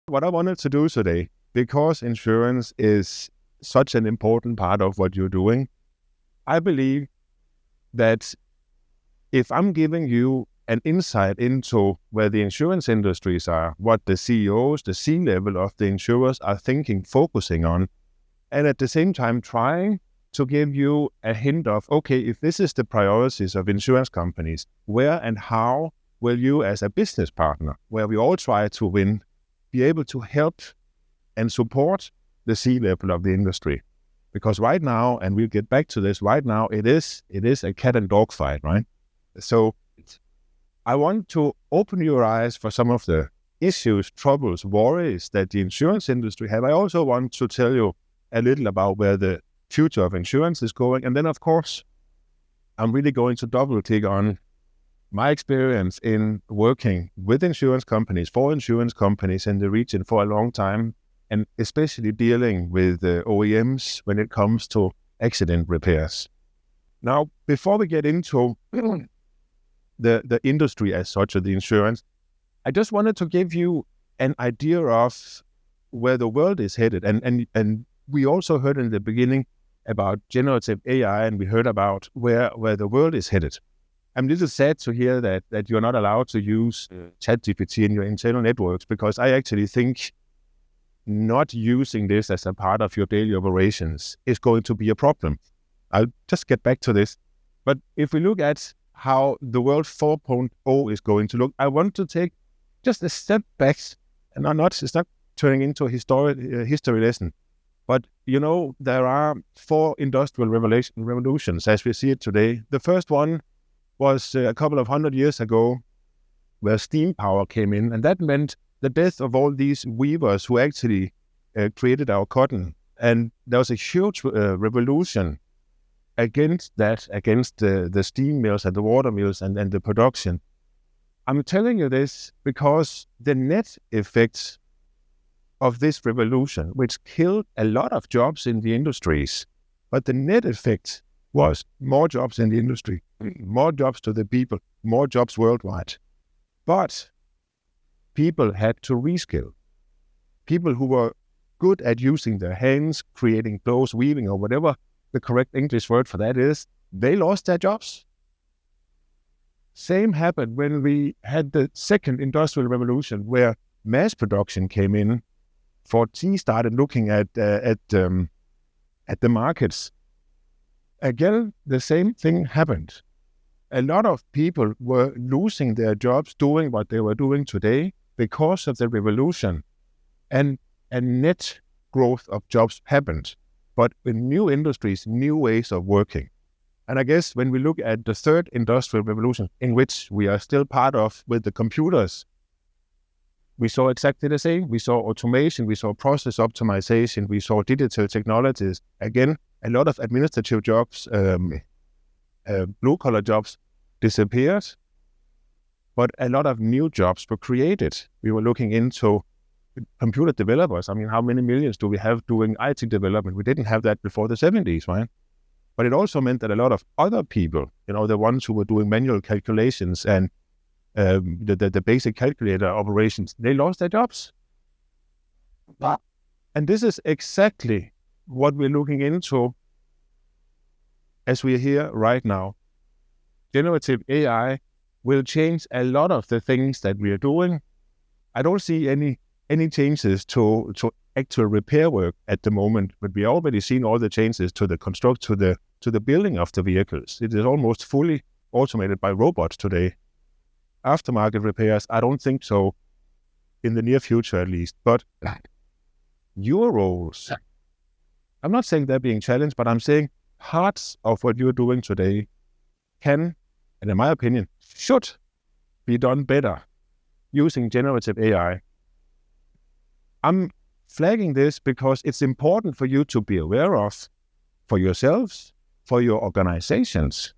What I wanted to do today, because insurance is such an important part of what you're doing, I believe that if I'm giving you an insight into where the insurance industries are, what the CEOs, the C-level of the insurers are thinking, focusing on, and at the same time trying to give you a hint of, okay, if this is the priorities of insurance companies, where and how will you as a business partner, where we all try to win, be able to help and support the C-level of the industry? Because right now, and we'll get back to this, right now it is a cat and dog fight, right? So I want to open your eyes for some of the issues, troubles, worries that the insurance industry have. I also want to tell you a little about where the future of insurance is going. And then, of course, I'm really going to double click on my experience in working with insurance companies, for insurance companies in the region for a long time, and especially dealing with OEMs when it comes to accident repairs. Now, before we get into the industry as such, or the insurance, I just wanted to give you an idea of where the world is headed. And we also heard in the beginning about generative AI, and we heard about where the world is headed. I'm a little sad to hear that you're not allowed to use ChatGPT in your internal networks, because I actually think not using this as a part of your daily operations is going to be a problem. I'll just get back to this. But if we look at how the world 4.0 is going to look, I want to take just a step back, and it's not turning into a history lesson. But, there are 4 industrial revolutions as we see it today. The first one was a couple of 100 years ago, where steam power came in, and that meant the death of all these weavers who actually created our cotton. And there was a huge revolution against the steam mills and the water mills and the production. I'm telling you this because the net effect of this revolution, which killed a lot of jobs in the industries, but the net effect was more jobs in the industry, more jobs to the people, more jobs worldwide. But people had to reskill. People who were good at using their hands, creating clothes, weaving, or whatever the correct English word for that is, they lost their jobs. Same happened when we had the second industrial revolution, where mass production came in. 4G started looking at the markets. Again, the same thing happened. A lot of people were losing their jobs doing what they were doing today because of the revolution, and a net growth of jobs happened, but with new industries, new ways of working. And I guess when we look at the third industrial revolution, in which we are still part of with the computers, we saw exactly the same. We saw automation, we saw process optimization, we saw digital technologies. Again, a lot of administrative jobs, blue-collar jobs disappeared, but a lot of new jobs were created. We were looking into computer developers. I mean, how many millions do we have doing IT development? We didn't have that before the 70s, right? But it also meant that a lot of other people, the ones who were doing manual calculations and the basic calculator operations, they lost their jobs. And this is exactly what we're looking into as we're here right now. Generative AI will change a lot of the things that we are doing. I don't see any changes to actual repair work at the moment, but we already seen all the changes to the to the building of the vehicles. It is almost fully automated by robots today. Aftermarket repairs, I don't think so in the near future at least. But your roles, I'm not saying they're being challenged, but I'm saying parts of what you're doing today can, and in my opinion, should be done better using generative AI. I'm flagging this because it's important for you to be aware of, for yourselves, for your organizations.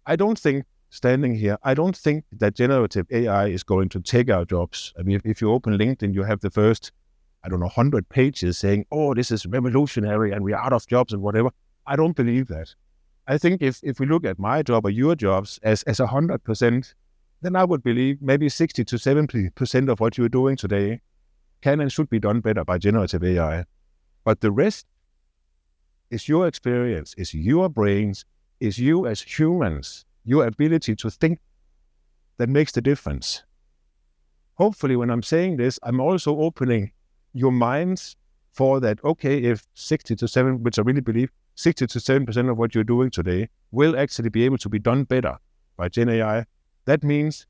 I don't think that generative AI is going to take our jobs. I mean, if you open LinkedIn, you have the first, 100 pages saying, oh, this is revolutionary and we're out of jobs and whatever. I don't believe that. I think if we look at my job or your jobs as 100%, then I would believe maybe 60 to 70% of what you're doing today can and should be done better by generative AI. But the rest is your experience, is your brains, is you as humans, your ability to think that makes the difference. Hopefully, when I'm saying this, I'm also opening your minds for that, okay, if 60 to 7, which I really believe, 60 to 7% of what you're doing today will actually be able to be done better by Gen AI, that means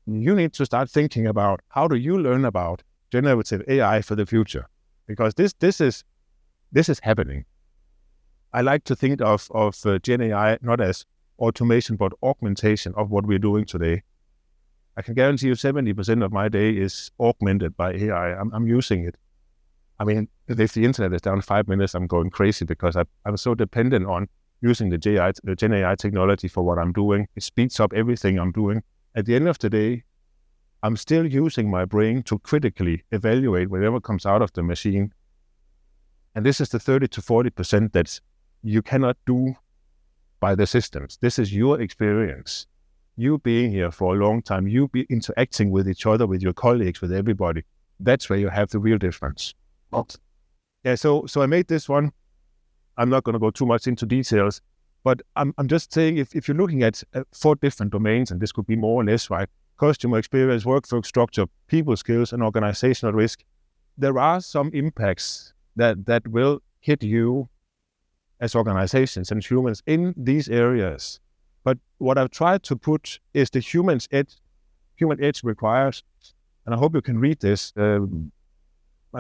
you need to start thinking about how do you learn about generative AI for the future? Because this is happening. I like to think of Gen AI not as automation, but augmentation of what we're doing today. I can guarantee you 70% of my day is augmented by AI. I'm using it. I mean, if the internet is down 5 minutes, I'm going crazy because I'm so dependent on using the Gen AI technology for what I'm doing. It speeds up everything I'm doing. At the end of the day, I'm still using my brain to critically evaluate whatever comes out of the machine. And this is the 30 to 40% that you cannot do by the systems. This is your experience. You being here for a long time, you be interacting with each other, with your colleagues, with everybody. That's where you have the real difference. Yeah, so I made this one. I'm not going to go too much into details, but I'm just saying if you're looking at 4 different domains, and this could be more or less, right? Customer experience, workflow structure, people skills, and organizational risk, there are some impacts that will hit you as organizations and humans in these areas. But what I've tried to put is the human edge requires, and I hope you can read this, and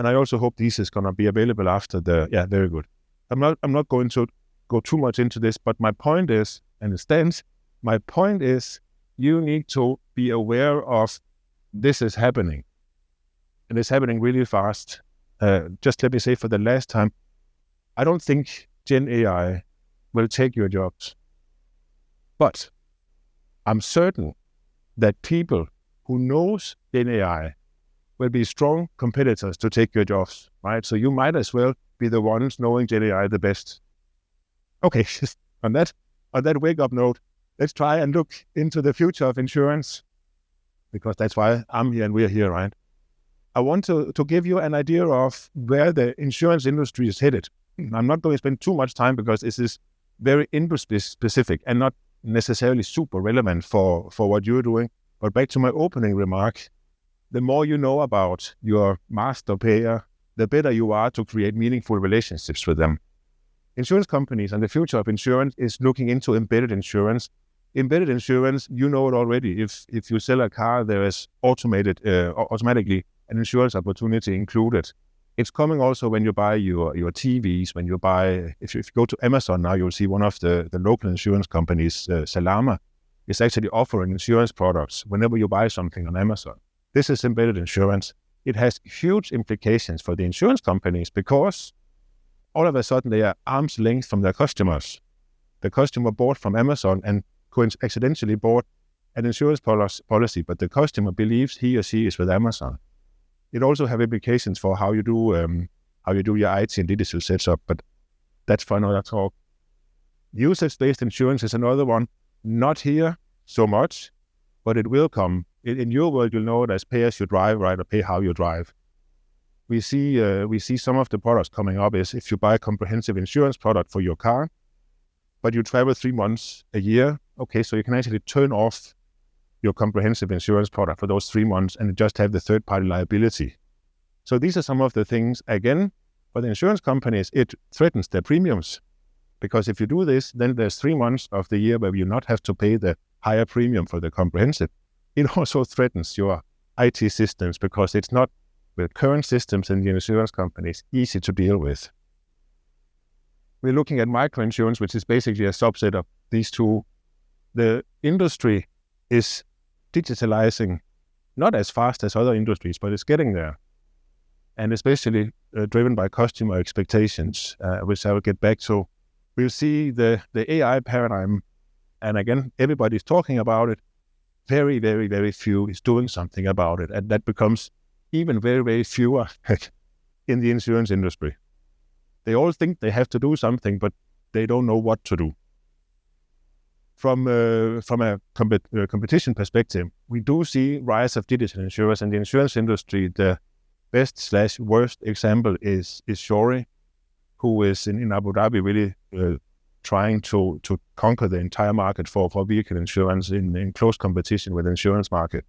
I also hope this is going to be available after very good. I'm not going to go too much into this, but my point is, and it stands, my point is you need to be aware of this is happening. And it's happening really fast. Just let me say for the last time, I don't think Gen AI will take your jobs. But I'm certain that people who knows Gen AI will be strong competitors to take your jobs, right? So you might as well be the ones knowing Gen AI the best. Okay, on that wake-up note, let's try and look into the future of insurance, because that's why I'm here and we're here, right? I want to give you an idea of where the insurance industry is headed. I'm not going to spend too much time because this is very industry-specific and not necessarily super relevant for what you're doing. But back to my opening remark, the more you know about your master payer, the better you are to create meaningful relationships with them. Insurance companies and the future of insurance is looking into embedded insurance. Embedded insurance, you know it already. If you sell a car, there is automatically an insurance opportunity included. It's coming also when you buy your TVs, when you buy, if you go to Amazon now, you'll see one of the local insurance companies, Salama, is actually offering insurance products whenever you buy something on Amazon. This is embedded insurance. It has huge implications for the insurance companies because all of a sudden they are arm's length from their customers. The customer bought from Amazon and accidentally bought an insurance policy, but the customer believes he or she is with Amazon. It also have implications for how you do your IT and digital setup, but that's for another talk. Usage-based insurance is another one. Not here so much, but it will come. In your world, you'll know it as pay as you drive, right, or pay how you drive. We see some of the products coming up is if you buy a comprehensive insurance product for your car, but you travel 3 months a year, okay, so you can actually turn off your comprehensive insurance product for those 3 months and just have the third-party liability. So these are some of the things, again, for the insurance companies, it threatens their premiums. Because if you do this, then there's 3 months of the year where you not have to pay the higher premium for the comprehensive. It also threatens your IT systems because it's not, with current systems in the insurance companies, easy to deal with. We're looking at microinsurance, which is basically a subset of these two. The industry is digitalizing, not as fast as other industries, but it's getting there. And especially driven by customer expectations, which I will get back to. We'll see the AI paradigm, and again, everybody's talking about it. Very, very, very few is doing something about it, and that becomes even very, very fewer in the insurance industry. They all think they have to do something, but they don't know what to do. From a competition perspective, we do see rise of digital insurers in the insurance industry. The best/worst example is Shori, who is in Abu Dhabi really trying to conquer the entire market for vehicle insurance in close competition with the insurance market.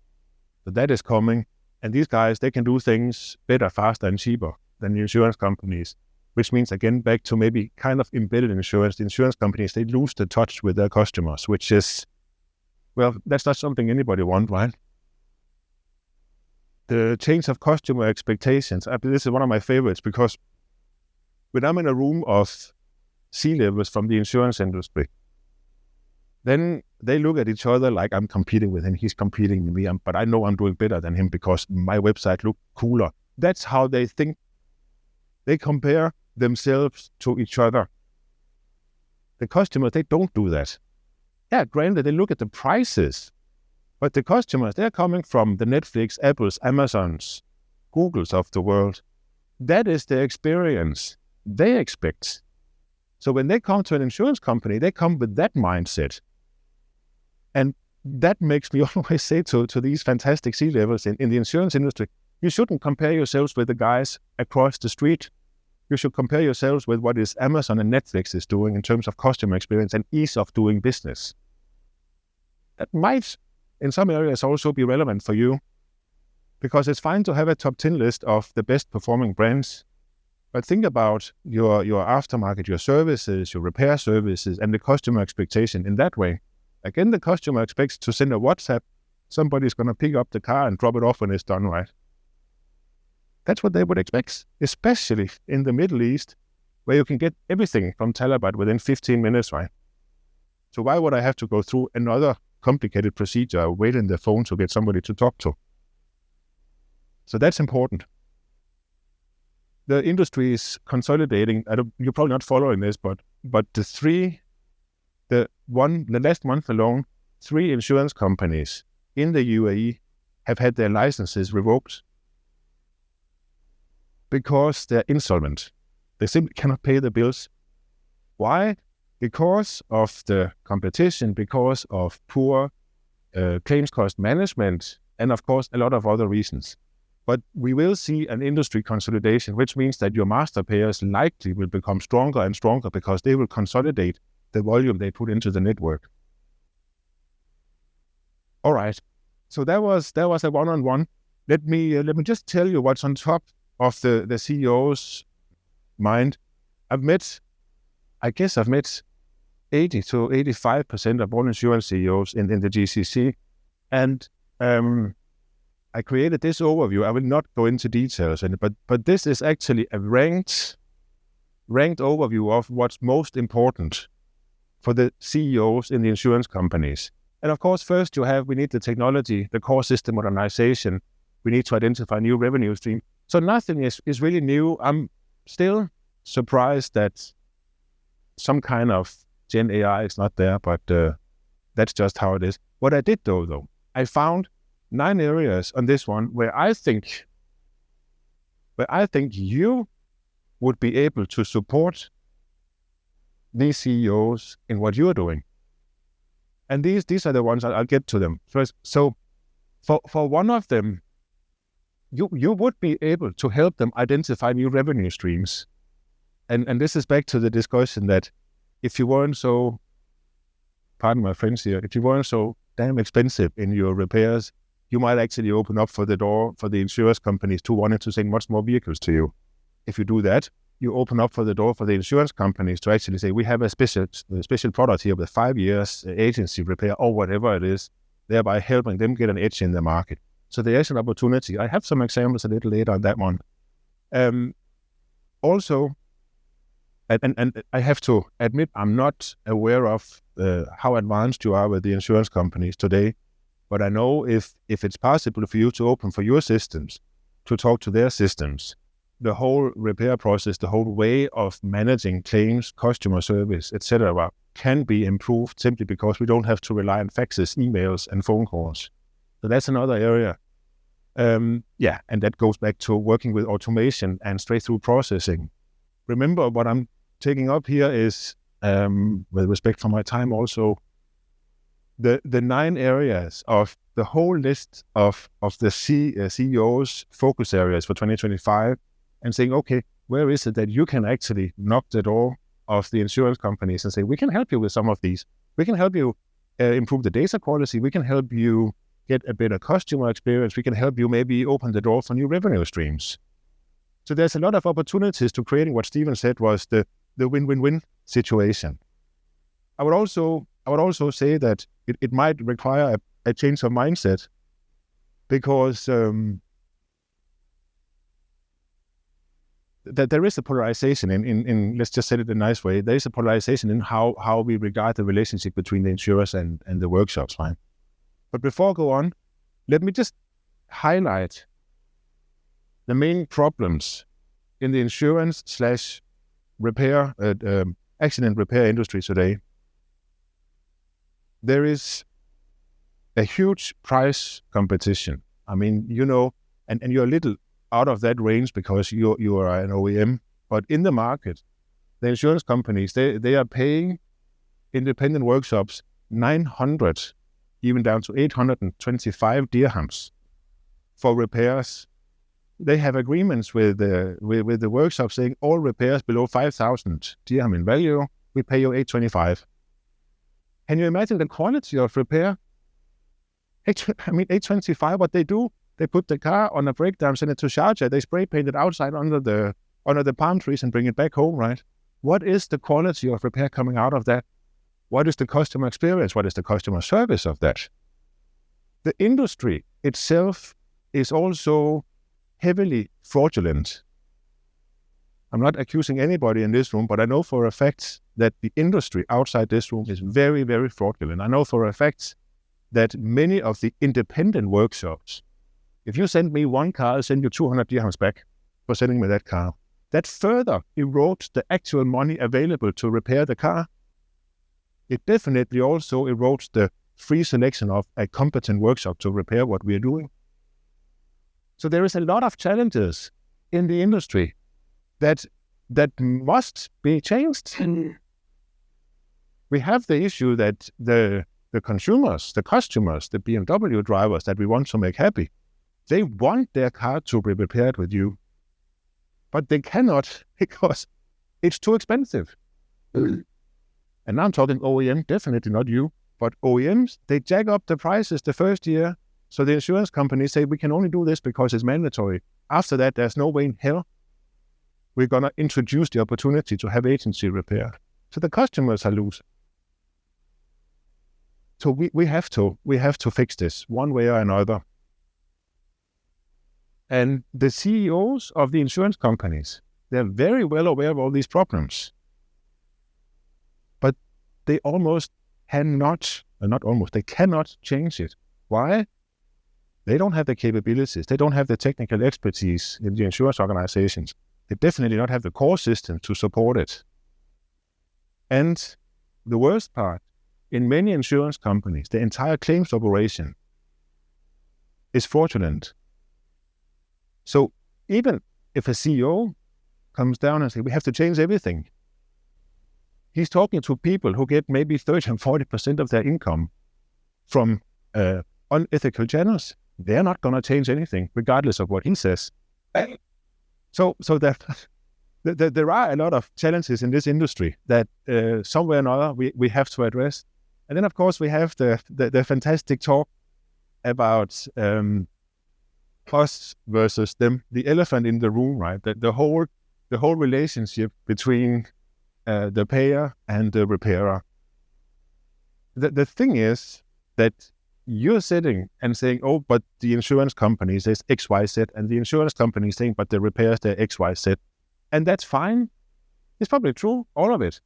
So that is coming. And these guys, they can do things better, faster, and cheaper than the insurance companies, which means, again, back to maybe kind of embedded insurance. The insurance companies, they lose the touch with their customers, which is, well, that's not something anybody wants, right? The change of customer expectations. This is one of my favorites, because when I'm in a room of C-levels from the insurance industry, then they look at each other like I'm competing with him. He's competing with me, but I know I'm doing better than him because my website looks cooler. That's how they think. They compare themselves to each other. The customers, they don't do that. Yeah, granted, they look at the prices, but the customers, they're coming from the Netflix, Apples, Amazons, Googles of the world. That is the experience they expect. So when they come to an insurance company, they come with that mindset. And that makes me always say to these fantastic C-levels in the insurance industry, you shouldn't compare yourselves with the guys across the street. You should compare yourselves with what is Amazon and Netflix is doing in terms of customer experience and ease of doing business. That might, in some areas, also be relevant for you, because it's fine to have a top 10 list of the best performing brands, but think about your aftermarket, your services, your repair services, and the customer expectation in that way. Again, the customer expects to send a WhatsApp. Somebody's going to pick up the car and drop it off when it's done right. That's what they would expect, especially in the Middle East, where you can get everything from Talabat within 15 minutes, right? So why would I have to go through another complicated procedure, wait in the phone to get somebody to talk to? So that's important. The industry is consolidating. You're probably not following this, but the last month alone, 3 insurance companies in the UAE have had their licenses revoked because they're insolvent. They simply cannot pay the bills. Why? Because of the competition, because of poor claims cost management, and of course, a lot of other reasons. But we will see an industry consolidation, which means that your master payers likely will become stronger and stronger because they will consolidate the volume they put into the network. All right. So that was a one-on-one. Let me just tell you what's on top of the CEO's mind. I've met 80 to 85% of all insurance CEOs in the GCC, and I created this overview. I will not go into details, but this is actually a ranked overview of what's most important for the CEOs in the insurance companies. And of course, first we need the technology, the core system modernization. We need to identify new revenue stream. So nothing is really new. I'm still surprised that some kind of Gen AI is not there, but that's just how it is. What I did though, I found 9 areas on this one where I think you would be able to support these CEOs in what you're doing. And these are the ones I'll get to them first. So for one of them, you would be able to help them identify new revenue streams. And this is back to the discussion that if you weren't so, pardon my French here, if you weren't so damn expensive in your repairs, you might actually open up for the door for the insurance companies to wanting to send much more vehicles to you. If you do that, you open up for the door for the insurance companies to actually say, we have a special product here with 5 years agency repair or whatever it is, thereby helping them get an edge in the market. So there is an opportunity. I have some examples a little later on that one. Also, and I have to admit, I'm not aware of how advanced you are with the insurance companies today, but I know if it's possible for you to open for your systems, to talk to their systems, the whole repair process, the whole way of managing claims, customer service, etc., can be improved simply because we don't have to rely on faxes, emails, and phone calls. So that's another area. And that goes back to working with automation and straight-through processing. Remember, what I'm taking up here is, with respect for my time also, the 9 areas of the whole list of the CEO's focus areas for 2025 and saying, okay, where is it that you can actually knock the door of the insurance companies and say, we can help you with some of these. We can help you improve the data quality. We can help you get a better customer experience. We can help you maybe open the door for new revenue streams. So there's a lot of opportunities to creating what Stephen said was the win-win-win situation. I would also say that it might require a change of mindset, because that there is a polarization in let's just say it in a nice way. There is a polarization in how we regard the relationship between the insurers and the workshops, right? But before I go on, let me just highlight the main problems in the insurance/repair, accident repair industry today. There is a huge price competition. I mean, and you're a little out of that range because you are an OEM, but in the market, the insurance companies, they are paying independent workshops 900, even down to 825 dirhams for repairs. They have agreements with the workshop saying all repairs below 5,000 dirham in value, we pay you 825. Can you imagine the quality of repair? 825, what they do, they put the car on a breakdown, send it to Sharjah, they spray paint it outside under the palm trees and bring it back home, right? What is the quality of repair coming out of that? What is the customer experience? What is the customer service of that? The industry itself is also heavily fraudulent. I'm not accusing anybody in this room, but I know for a fact that the industry outside this room is very, very fraudulent. I know for a fact that many of the independent workshops, if you send me one car, I'll send you 200 dirhams back for sending me that car. That further erodes the actual money available to repair the car. It definitely also erodes the free selection of a competent workshop to repair what we are doing. So there is a lot of challenges in the industry that must be changed. We have the issue that the consumers, the customers, the BMW drivers that we want to make happy, they want their car to be repaired with you, but they cannot because it's too expensive. And now I'm talking OEM, definitely not you, but OEMs, they jack up the prices the first year. So the insurance companies say, we can only do this because it's mandatory. After that, there's no way in hell we're going to introduce the opportunity to have agency repair. So the customers are losing. So we have to fix this one way or another. And the CEOs of the insurance companies, they're very well aware of all these problems. But they they cannot change it. Why? They don't have the capabilities. They don't have the technical expertise in the insurance organizations. They definitely don't have the core system to support it. And the worst part, in many insurance companies, the entire claims operation is fraudulent. So even if a CEO comes down and says, we have to change everything, he's talking to people who get maybe 30 and 40% of their income from unethical channels. They're not going to change anything, regardless of what he says. So that there are a lot of challenges in this industry that somewhere or another we have to address. And then, of course, we have the fantastic talk about us versus them, the elephant in the room, right? The whole relationship between the payer and the repairer. The thing is that you're sitting and saying, oh, but the insurance company says X, Y, Z, and the insurance company is saying, but the repairs, they're X, Y, Z. And that's fine. It's probably true, all of it.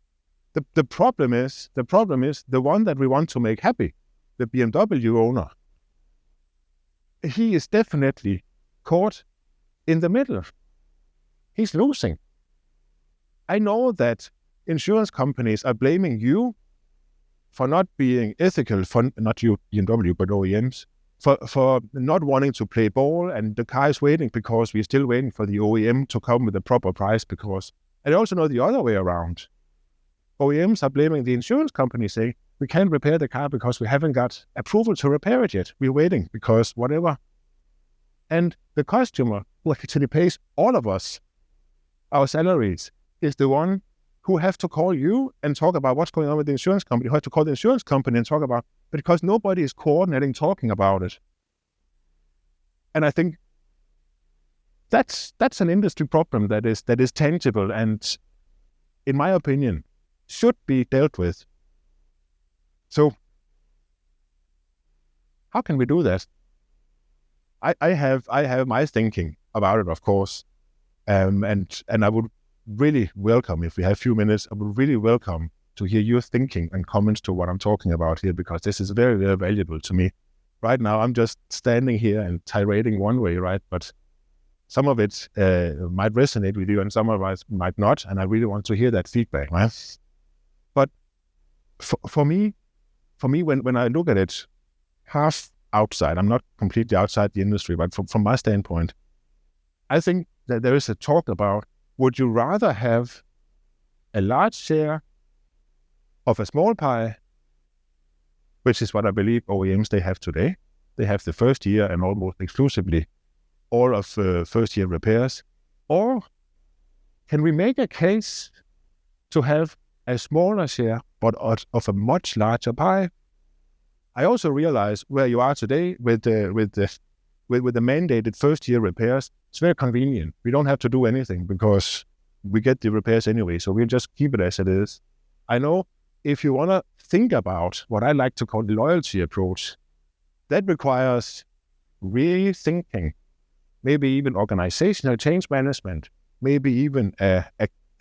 The problem is the one that we want to make happy, the BMW owner. He is definitely caught in the middle. He's losing. I know that insurance companies are blaming you for not being ethical, for not you, BMW, but OEMs, for not wanting to play ball, and the car is waiting because we're still waiting for the OEM to come with a proper price. And I also know the other way around. OEMs are blaming the insurance company, saying, we can't repair the car because we haven't got approval to repair it yet. We're waiting because whatever. And the customer, who actually pays all of us our salaries, is the one who have to call you and talk about what's going on with the insurance company, who have to call the insurance company and talk about, because nobody is coordinating, talking about it. And I think that's an industry problem that is tangible and, in my opinion, should be dealt with. So, how can we do that? I have my thinking about it, of course, and I would really welcome, if we have a few minutes, I would really welcome to hear your thinking and comments to what I'm talking about here, because this is very, very valuable to me. Right now, I'm just standing here and tirading one way, right? But some of it might resonate with you, and some of it might not, and I really want to hear that feedback, right? But for me, when I look at it, half outside, I'm not completely outside the industry, but from my standpoint, I think that there is a talk about, would you rather have a large share of a small pie, which is what I believe OEMs they have today. They have the first year and almost exclusively all of first year repairs. Or can we make a case to have a smaller share, but of a much larger pie? I also realize where you are today with the mandated first year repairs. It's very convenient. We don't have to do anything because we get the repairs anyway. So we'll just keep it as it is. I know if you want to think about what I like to call the loyalty approach, that requires rethinking, maybe even organizational change management, maybe even a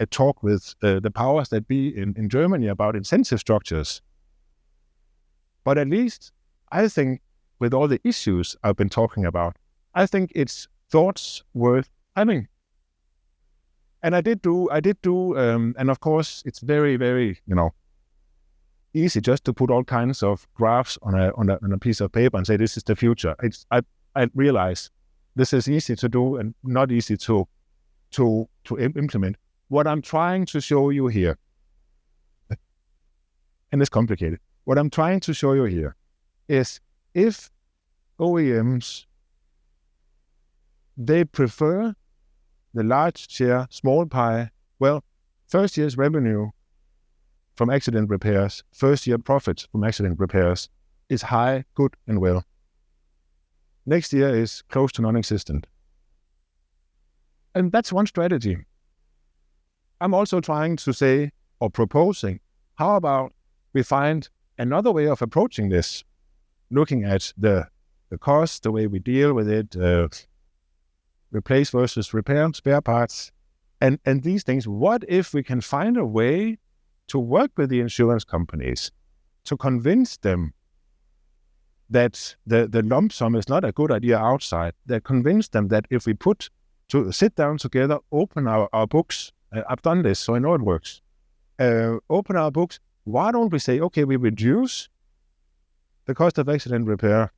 talk with the powers that be in Germany about incentive structures. But at least I think with all the issues I've been talking about, I think it's thoughts worth having. And I did do, and of course it's very, very, easy just to put all kinds of graphs on a piece of paper and say this is the future. I realize this is easy to do and not easy to implement. What I'm trying to show you here, and it's complicated. What I'm trying to show you here is if OEMs, they prefer the large share, small pie, well, first year's revenue from accident repairs, first year profit from accident repairs is high, good, and well. Next year is close to non-existent. And that's one strategy. I'm also trying to say, or proposing, how about we find another way of approaching this, looking at the cost, the way we deal with it, replace versus repair, spare parts, and these things. What if we can find a way to work with the insurance companies to convince them that the lump sum is not a good idea outside, that convince them that if we sit down together, open our books, I've done this, so I know it works, open our books, why don't we say, okay, we reduce the cost of accident repair,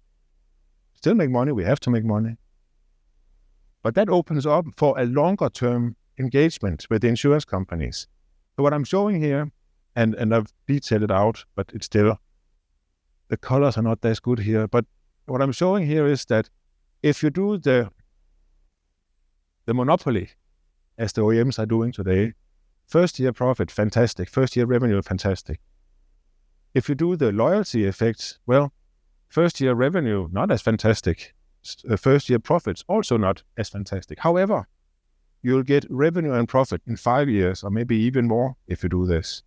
still make money, we have to make money, but that opens up for a longer term engagement with the insurance companies. So what I'm showing here, and I've detailed it out, but it's still, the colors are not as good here, but what I'm showing here is that if you do the monopoly, as the OEMs are doing today, first year profit, fantastic. First year revenue, fantastic. If you do the loyalty effects, well, first year revenue, not as fantastic. First year profits, also not as fantastic. However, you'll get revenue and profit in 5 years, or maybe even more if you do this.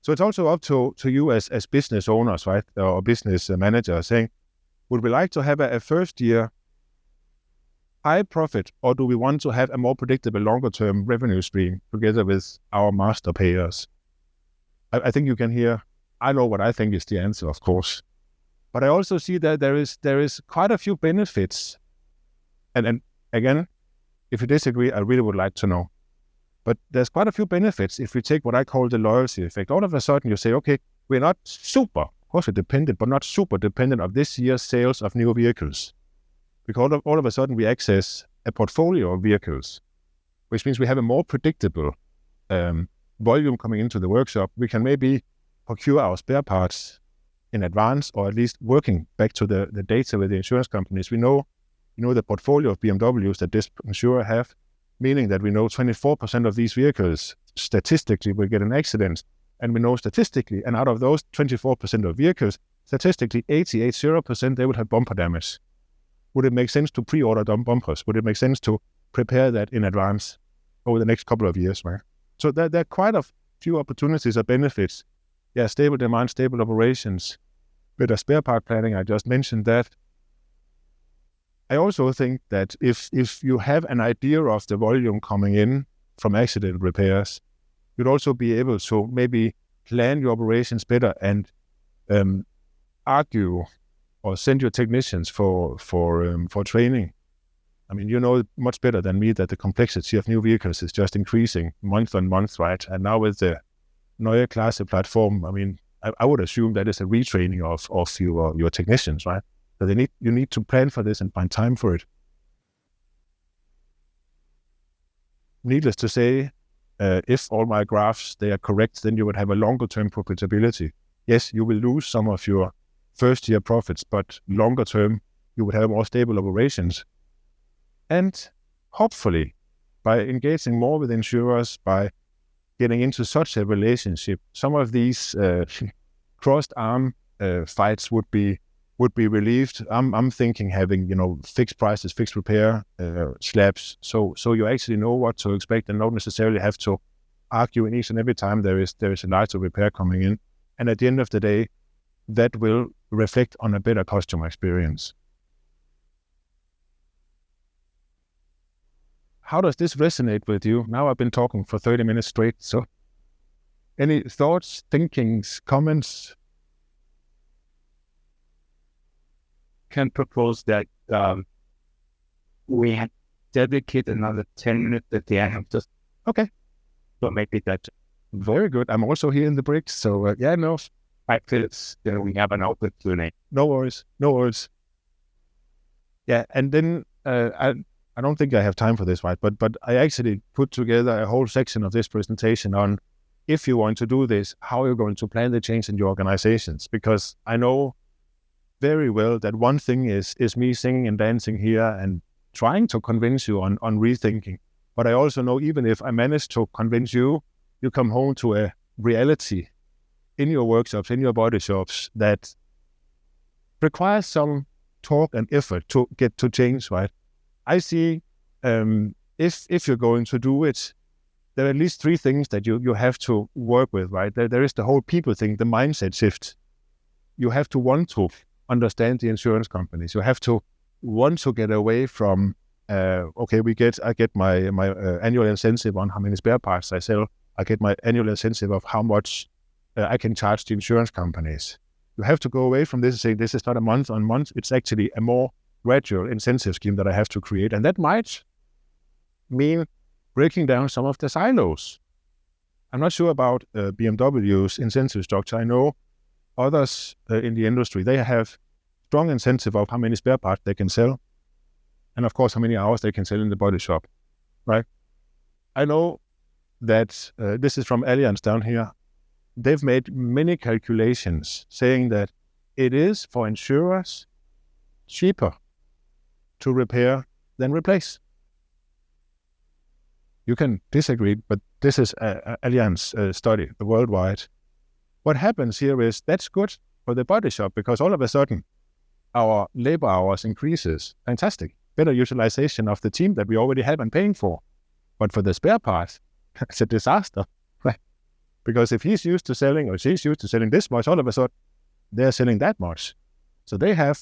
So it's also up to you as business owners, right, or business managers, saying, would we like to have a first year high profit, or do we want to have a more predictable longer-term revenue stream together with our master payers? I think you can hear, I know what I think is the answer, of course. But I also see that there is quite a few benefits. And again, if you disagree, I really would like to know. But there's quite a few benefits if we take what I call the loyalty effect. All of a sudden you say, okay, we're not super, of course we're dependent, but not super dependent on this year's sales of new vehicles. Because all of a sudden we access a portfolio of vehicles, which means we have a more predictable volume coming into the workshop, we can maybe procure our spare parts in advance, or at least working back to the data with the insurance companies. We know the portfolio of BMWs that this insurer have, meaning that we know 24% of these vehicles statistically will get an accident. And we know statistically, and out of those 24% of vehicles, statistically 80% they will have bumper damage. Would it make sense to pre-order bumpers? Would it make sense to prepare that in advance over the next couple of years, right? So there are quite a few opportunities or benefits. Yeah, stable demand, stable operations. With a spare part planning, I just mentioned that. I also think that if you have an idea of the volume coming in from accident repairs, you'd also be able to maybe plan your operations better and argue or send your technicians for training. I mean, you know much better than me that the complexity of new vehicles is just increasing month on month, right? And now with the Neue Klasse platform, I mean, I would assume that is a retraining of your technicians, right? So you need to plan for this and find time for it. Needless to say, if all my graphs, they are correct, then you would have a longer term profitability. Yes, you will lose some of your first year profits, but longer term, you would have more stable operations. And hopefully, by engaging more with insurers, by getting into such a relationship, some of these crossed arm fights would be relieved. I'm thinking having fixed prices, fixed repair slabs, so you actually know what to expect and not necessarily have to argue in each and every time there is a larger repair coming in. And at the end of the day, that will reflect on a better customer experience. How does this resonate with you? Now I've been talking for 30 minutes straight, so any thoughts, thinkings, comments? Can propose that we dedicate another 10 minutes at the end of this. Okay. So maybe that. Very good. I'm also here in the breaks, so no. I feel we have an open Q&A. No worries. Yeah, and then I don't think I have time for this, right? But I actually put together a whole section of this presentation on, if you want to do this, how you're going to plan the change in your organizations. Because I know very well that one thing is me singing and dancing here and trying to convince you on rethinking. But I also know, even if I manage to convince you, you come home to a reality in your workshops, in your body shops, that requires some talk and effort to get to change, right? I see, if you're going to do it, there are at least three things that you have to work with, right? There is the whole people thing, the mindset shift. You have to want to understand the insurance companies. You have to want to get away from, I get my annual incentive on how many spare parts I sell. I get my annual incentive of how much I can charge the insurance companies. You have to go away from this and say, this is not a month on month. It's actually a more gradual incentive scheme that I have to create. And that might mean breaking down some of the silos. I'm not sure about BMW's incentive structure. I know others in the industry, they have strong incentive of how many spare parts they can sell. And of course, how many hours they can sell in the body shop, right? I know that this is from Allianz down here. They've made many calculations saying that it is for insurers cheaper to repair than replace. You can disagree, but this is an Allianz study worldwide. What happens here is that's good for the body shop, because all of a sudden our labor hours increases. Fantastic. Better utilization of the team that we already have and paying for. But for the spare parts, it's a disaster. Because if he's used to selling, or she's used to selling this much, all of a sudden they're selling that much. So they have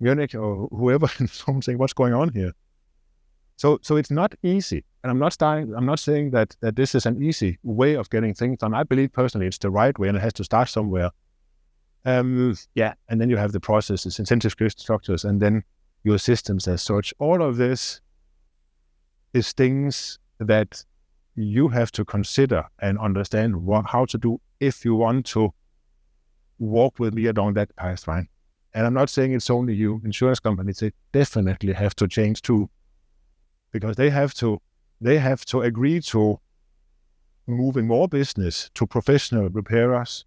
Munich or whoever saying, what's going on here? So it's not easy. And I'm not saying that this is an easy way of getting things done. I believe personally it's the right way, and it has to start somewhere. And then you have the processes, incentive structures, and then your systems as such. All of this is things that you have to consider and understand how to do if you want to walk with me along that path, right? And I'm not saying it's only you. Insurance companies, they definitely have to change too, because they have to agree to moving more business to professional repairers,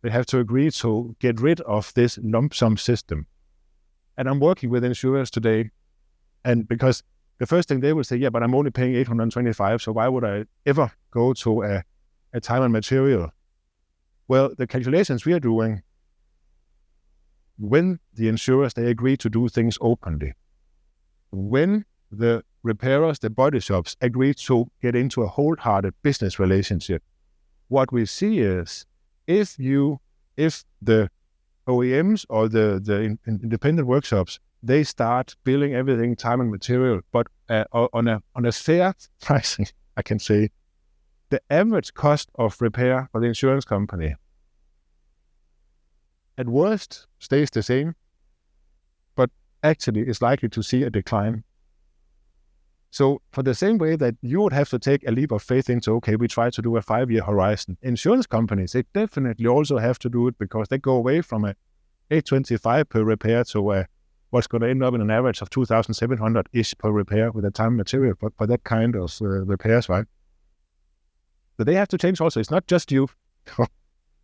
they have to agree to get rid of this lump sum system. And I'm working with insurers today, and because the first thing they will say, yeah, but I'm only paying $825, so why would I ever go to a time and material? Well, the calculations we are doing, when the insurers, they agree to do things openly, when the repairers, the body shops, agree to get into a wholehearted business relationship, what we see is if the OEMs or the independent workshops, they start billing everything time and material, but on a fair pricing, I can say, the average cost of repair for the insurance company at worst stays the same, but actually is likely to see a decline. So for the same way that you would have to take a leap of faith into, okay, we try to do a 5-year horizon, insurance companies, they definitely also have to do it, because they go away from a $825 per repair to what's going to end up in an average of $2,700-ish per repair with a time material for that kind of repairs, right? So they have to change also. It's not just you.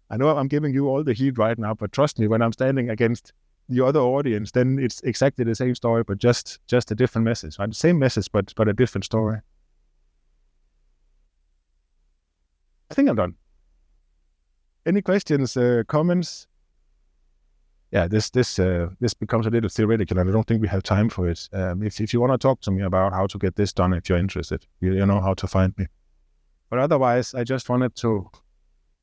I know I'm giving you all the heat right now, but trust me, when I'm standing against the other audience, then it's exactly the same story, but just a different message, right? The same message, but a different story. I think I'm done. Any questions, comments? Yeah, this becomes a little theoretical, and I don't think we have time for it. If you want to talk to me about how to get this done, if you're interested, you know how to find me. But otherwise, I just wanted to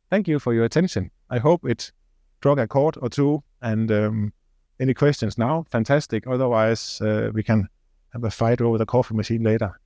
thank you for your attention. I hope it struck a chord or two, and any questions now? Fantastic. Otherwise, we can have a fight over the coffee machine later.